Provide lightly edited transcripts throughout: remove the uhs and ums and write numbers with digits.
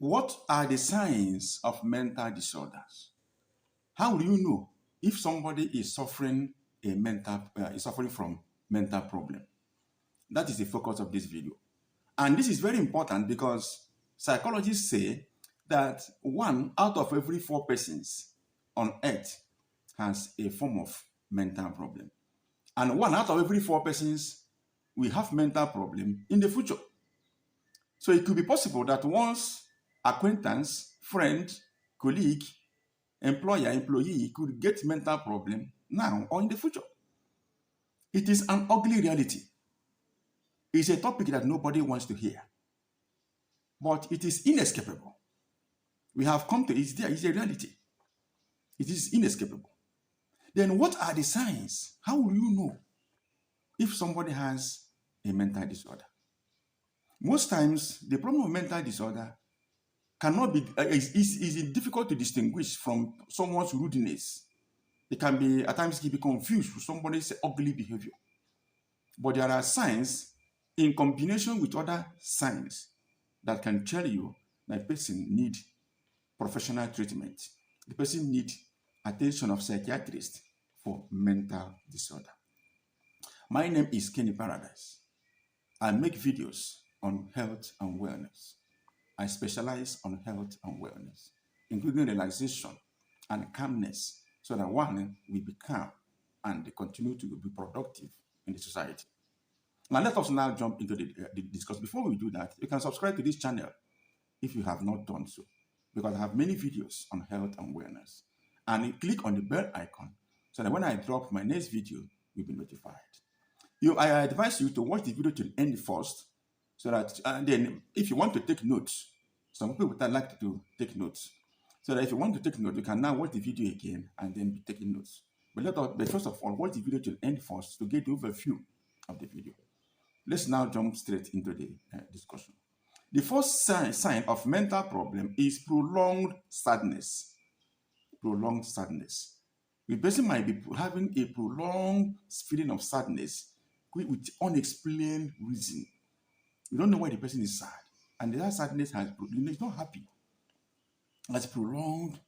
What are the signs of mental disorders? How do you know if somebody is suffering from mental problem? That is the focus of this video. And this is very important because psychologists say that 1 out of every 4 persons on earth has a form of mental problem. And 1 out of every 4 persons will have mental problem in the future. So it could be possible that one's acquaintance, friend, colleague, employer, employee could get mental problem now or in the future. It is an ugly reality. It's a topic that nobody wants to hear. But it is inescapable. We have come to it. It's a reality. It is inescapable. Then what are the signs? How will you know if somebody has a mental disorder? Most times, the problem of mental disorder cannot be is difficult to distinguish from someone's rudeness. It can be at times be confused with somebody's ugly behavior. But there are signs in combination with other signs that can tell you that a person needs professional treatment. The person needs attention of psychiatrist for mental disorder. My name is Kenny Paradise. I make videos on health and wellness. I specialize on health and wellness, including relaxation and calmness, so that one will be calm and continue to be productive in the society. Now let us now jump into the discussion. Before we do that, you can subscribe to this channel if you have not done so, because I have many videos on health and wellness. And you click on the bell icon so that when I drop my next video, you'll be notified. I advise you to watch the video to the end first, so that then if you want to take notes, some people would like to take notes. So that if you want to take notes, you can now watch the video again and then be taking notes. But first of all, watch the video to the end first to get the overview of the video. Let's now jump straight into the discussion. The first sign of mental problem is prolonged sadness. Prolonged sadness. The person might be having a prolonged feeling of sadness with unexplained reason. You don't know why the person is sad. And that sadness is not happy. That's prolonged.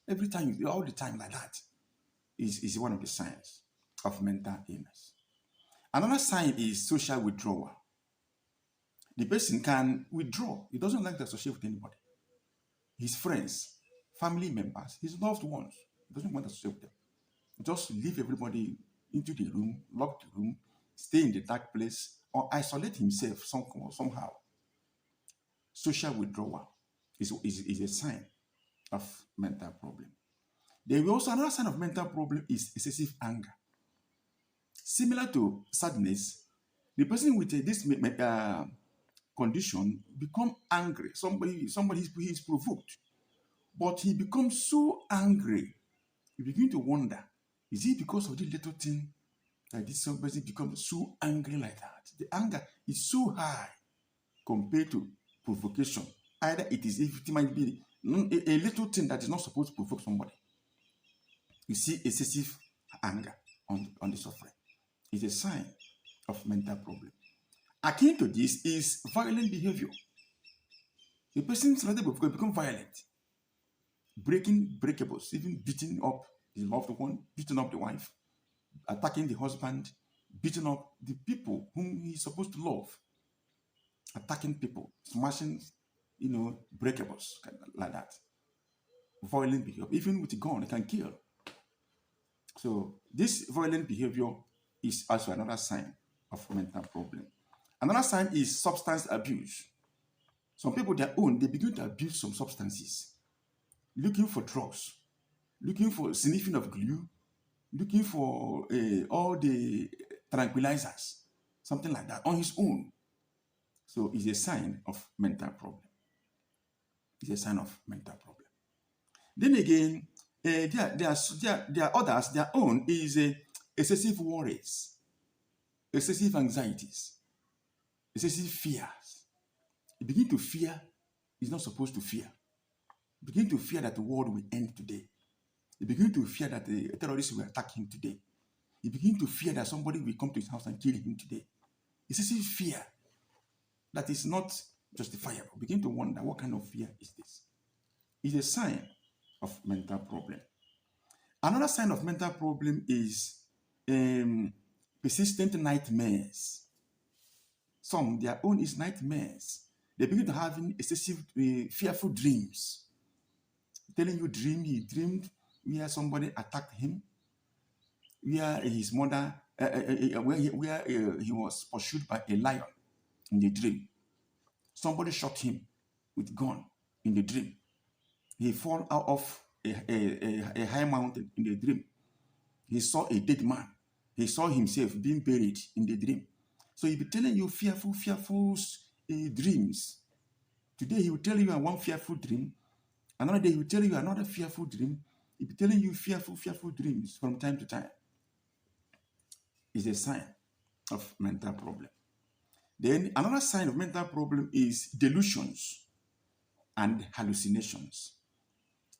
Every time, all the time like that is one of the signs of mental illness. Another sign is social withdrawal. The person can withdraw. He doesn't like to associate with anybody. His friends, family members, his loved ones, he doesn't want to associate with them. Just leave everybody into the room, lock the room, stay in the dark place, or isolate himself somehow. Social withdrawal is a sign of mental problem. Then also another sign of mental problem is excessive anger. Similar to sadness, the person with this condition become angry. Somebody is provoked, but he becomes so angry. You begin to wonder, is it because of the little thing that this person becomes so angry like that? The anger is so high compared to provocation. Either it might be a little thing that is not supposed to provoke somebody. You see excessive anger on the suffering. It's a sign of mental problem. Akin to this is violent behavior. The person will become violent, breaking breakables, even beating up the loved one, beating up the wife, attacking the husband, beating up the people whom he's supposed to love, attacking people, smashing, breakables like that. Violent behavior, even with a gun, it can kill. So this violent behavior is also another sign of mental problem. Another sign is substance abuse. Some people, they begin to abuse some substances, looking for drugs, looking for sniffing of glue, looking for all the tranquilizers, something like that, on his own. So it's a sign of mental problem. It's a sign of mental problem. Then again, there are others, their own is excessive worries, excessive anxieties, excessive fears. You begin to fear is not supposed to fear. You begin to fear that the world will end today. You begin to fear that the terrorists will attack him today. You begin to fear that somebody will come to his house and kill him today. Excessive fear that is not justifiable. Begin to wonder, what kind of fear is this? It's a sign of mental problem. Another sign of mental problem is persistent nightmares. Some, their own is nightmares. They begin to have excessive, fearful dreams. Telling you he dreamed where somebody attacked him, where his mother, where he was pursued by a lion in the dream. Somebody shot him with gun in the dream. He fall out of a high mountain in the dream. He saw a dead man. He saw himself being buried in the dream. So he'll be telling you fearful dreams. Today he will tell you one fearful dream. Another day he will tell you another fearful dream. He'll be telling you fearful dreams from time to time. It's a sign of mental problem. Then another sign of mental problem is delusions and hallucinations.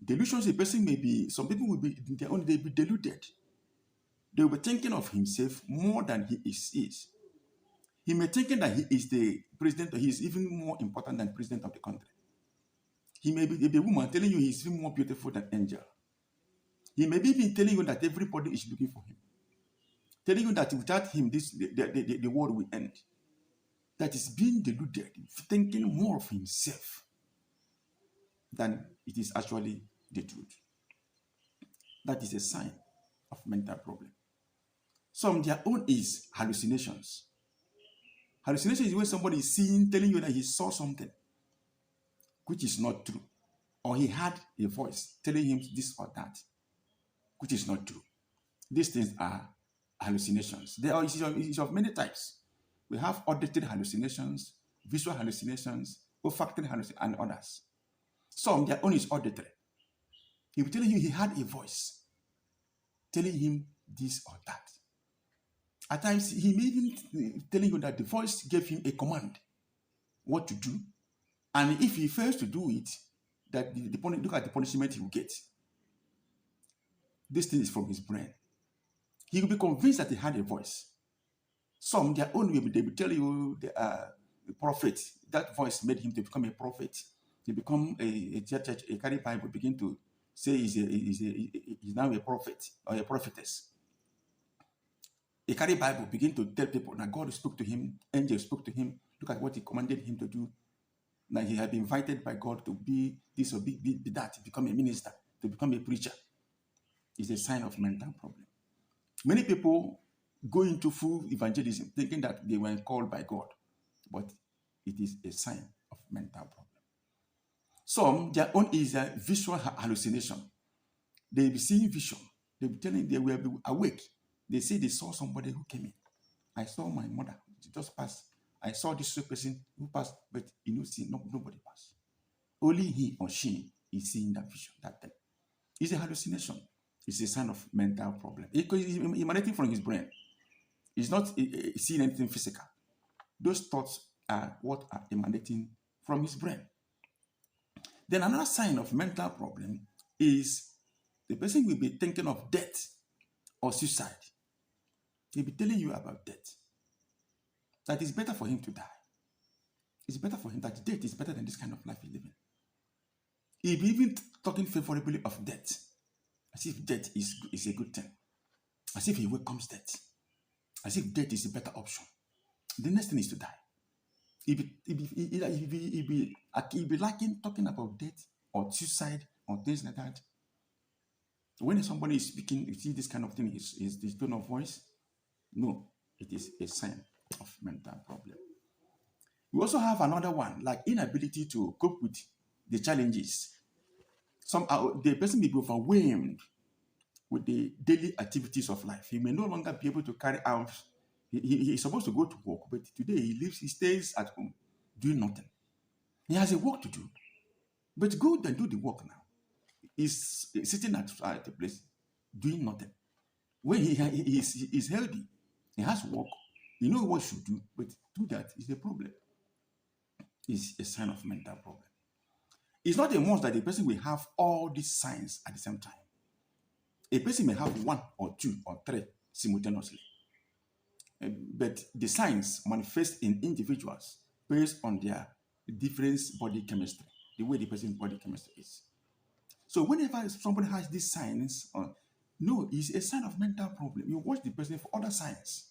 Delusions, a person may be, some people will be, they be deluded. They will be thinking of himself more than he is. He may thinking that he is the president, or he is even more important than president of the country. He may be a woman telling you he is even more beautiful than angel. He may be even telling you that everybody is looking for him. Telling you that without him, the world will end. That is being deluded, thinking more of himself than it is actually the truth. That is a sign of mental problem. Some, their own is hallucinations. Hallucination is when somebody is seeing, telling you that he saw something which is not true, or he had a voice telling him this or that, which is not true. These things are hallucinations. There are is of many types. We have auditory hallucinations, visual hallucinations, olfactory hallucinations, and others. Some, their own is auditory. He will tell you he had a voice telling him this or that. At times, he may even telling you that the voice gave him a command, what to do, and if he fails to do it, that look at the punishment he will get. This thing is from his brain. He will be convinced that he had a voice. Some, their own way, they will tell you they are a prophet. That voice made him to become a prophet. He become a carry Bible, begin to say he's now a prophet or a prophetess. A carry Bible, begin to tell people that God spoke to him, angels spoke to him, look at what he commanded him to do. That he had been invited by God to be this or be that, to become a minister, to become a preacher. It's a sign of mental problem. Many people go into full evangelism thinking that they were called by God, but it is a sign of mental problem. Some, their own is a visual hallucination. They be seeing vision. They be telling, they will be awake. They say they saw somebody who came in. I saw my mother. She just passed. I saw this person who passed, but nobody passed. Only he or she is seeing that vision, that thing. It's a hallucination. It's a sign of mental problem. Because it's emanating from his brain. It's not seeing anything physical. Those thoughts are what are emanating from his brain. Then another sign of mental problem is the person will be thinking of death or suicide. He'll be telling you about death. That it's better for him to die. It's better for him that death is better than this kind of life he's living. He'll be even talking favorably of death, as if death is a good thing, as if he welcomes death, as if death is a better option. The next thing is to die. He'll be liking talking about death or suicide or things like that. When somebody is speaking, you see this kind of thing is this tone of voice. No, it is a sign of mental problem. We also have another one, like inability to cope with the challenges. The person may be overwhelmed with the daily activities of life. He may no longer be able to carry out. He's supposed to go to work, but today he stays at home doing nothing. He has a work to do, but go and do the work now. He's sitting at the place doing nothing. When he is healthy, he has work, he knows what he should do, but do that is a problem. It's a sign of mental problem. It's not a must that the person will have all these signs at the same time. A person may have one or two or three simultaneously. But the signs manifest in individuals based on their different body chemistry, the way the person's body chemistry is. So whenever somebody has these signs, no, it's a sign of mental problem. You watch the person for other signs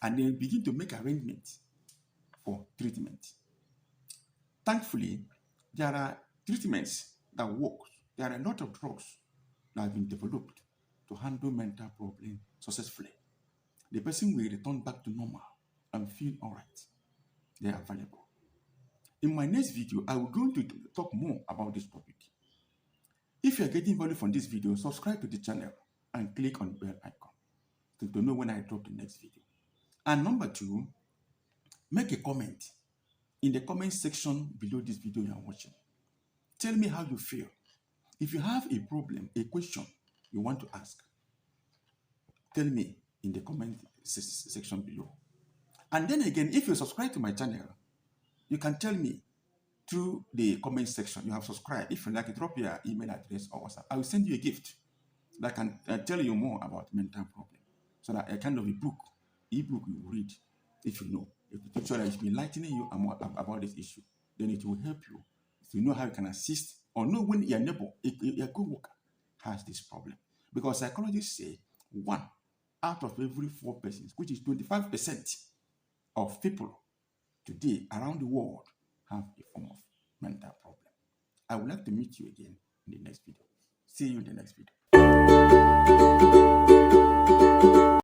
and then begin to make arrangements for treatment. Thankfully, there are treatments that work. There are a lot of drugs that have been developed to handle mental problems successfully. The person will return back to normal and feel all right. They are available. In my next video, I will go to talk more about this topic. If you are getting value from this video, subscribe to the channel and click on the bell icon to know when I drop the next video. And number 2, make a comment in the comment section below this video you are watching. Tell me how you feel. If you have a problem, a question you want to ask, tell me in the comment section below. And then again, if you subscribe to my channel, you can tell me through the comment section you have subscribed. If you like, drop your email address or WhatsApp. I will send you a gift that can tell you more about mental problem. So that a kind of ebook you will read if you know. So that it will be enlightening you about this issue. Then it will help you to know how you can assist or know when your neighbor, your co-worker has this problem. Because psychologists say 1 out of every 4 persons, which is 25% of people today around the world, have a form of mental problem. I would like to meet you again in the next video. See you in the next video.